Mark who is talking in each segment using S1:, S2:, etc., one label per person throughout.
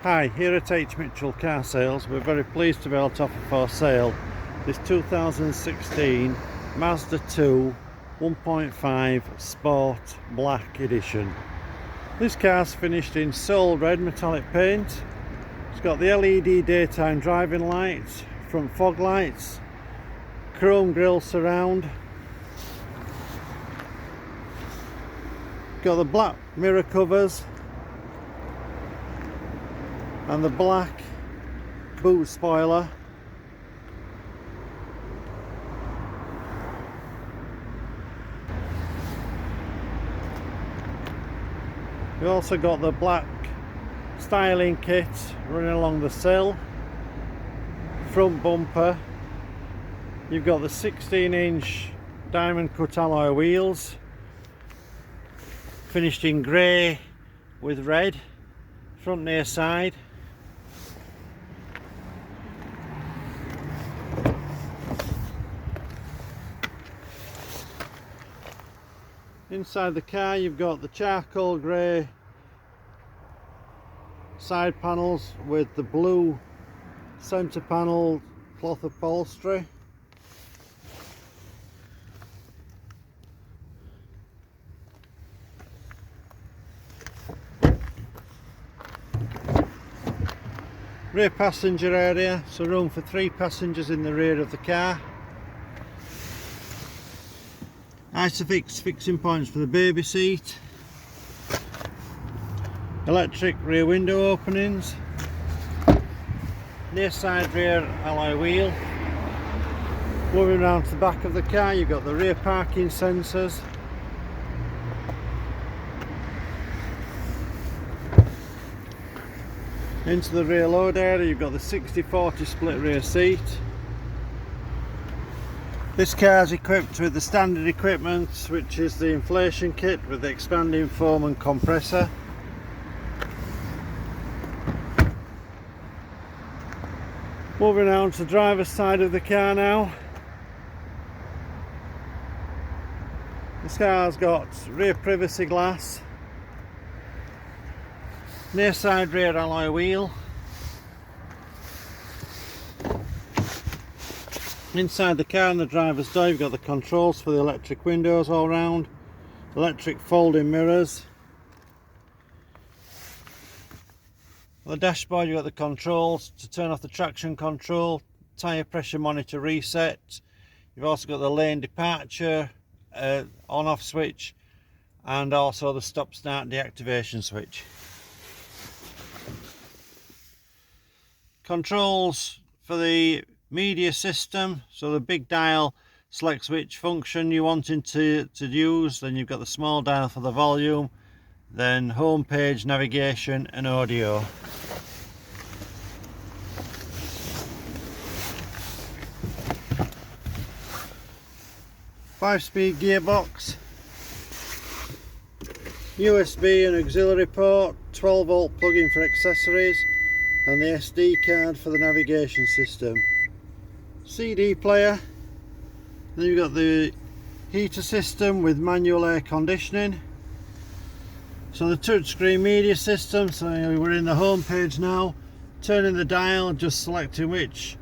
S1: Hi, here at H.Mitchell Car Sales, we're very pleased to be able to offer for sale this 2016 Mazda 2 1.5 Sport Black Edition. This car's finished in soul red metallic paint. It's got the LED daytime driving lights, front fog lights, chrome grille surround, got the black mirror covers and the black boot spoiler. You've also got the black styling kit running along the sill, front bumper. You've got the 16-inch diamond cut alloy wheels, finished in grey with red, front near side. Inside the car you've got the charcoal grey side panels with the blue centre panel cloth upholstery. Rear passenger area, so room for 3 passengers in the rear of the car. ISOFIX fixing points for the baby seat. Electric rear window openings. Near side rear alloy wheel. Moving around to the back of the car, you've got the rear parking sensors. Into the rear load area you've got the 60/40 split rear seat. This car is equipped with the standard equipment, which is the inflation kit with the expanding foam and compressor. Moving on to the driver's side of the car now. This car's got rear privacy glass, near side rear alloy wheel. Inside the car and the driver's door you've got the controls for the electric windows all round, electric folding mirrors. On the dashboard you've got the controls to turn off the traction control, tyre pressure monitor reset. You've also got the lane departure on off switch and also the stop start deactivation switch. Controls for the media system, so the big dial selects which function you're wanting to use, then you've got the small dial for the volume, then home page, navigation and audio. Five-speed gearbox, USB and auxiliary port, 12-volt plug-in for accessories, and the SD card for the navigation system. CD player, then you've got the heater system with manual air conditioning. So the touchscreen media system, so we're in the home page now, turning the dial, just selecting which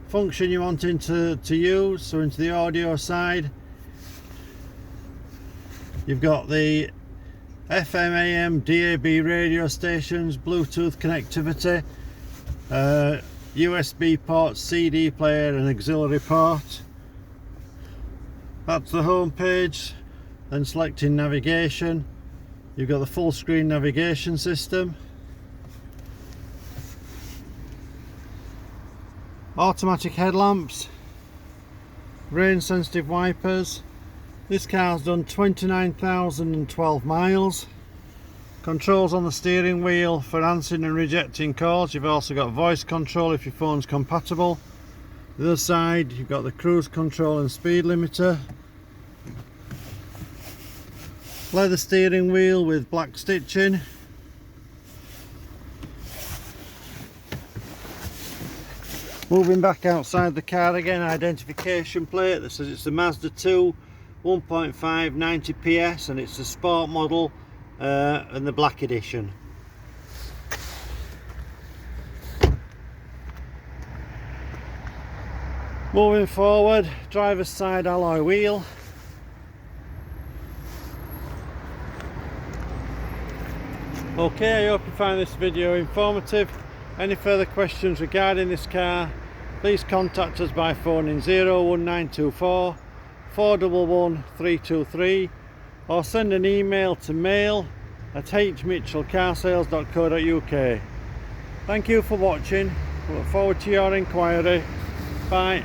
S1: function you're wanting to use. So into the audio side you've got the FM, AM, DAB radio stations, Bluetooth connectivity, USB port, CD player and auxiliary port. That's the home page. Then selecting navigation, you've got the full screen navigation system, automatic headlamps, rain sensitive wipers. This car's done 29,012 miles. Controls on the steering wheel for answering and rejecting calls. You've also got voice control if your phone's compatible. The other side you've got the cruise control and speed limiter. Leather steering wheel with black stitching. Moving back outside the car again, identification plate that says it's the Mazda 2 1.5 90 PS and it's a sport model and the black edition. Moving forward, driver's side alloy wheel. Okay, I hope you find this video informative. Any further questions regarding this car, please contact us by phoning 01924 411 323 or send an email to mail@hmitchellcarsales.co.uk. Thank you for watching. We look forward to your inquiry. Bye.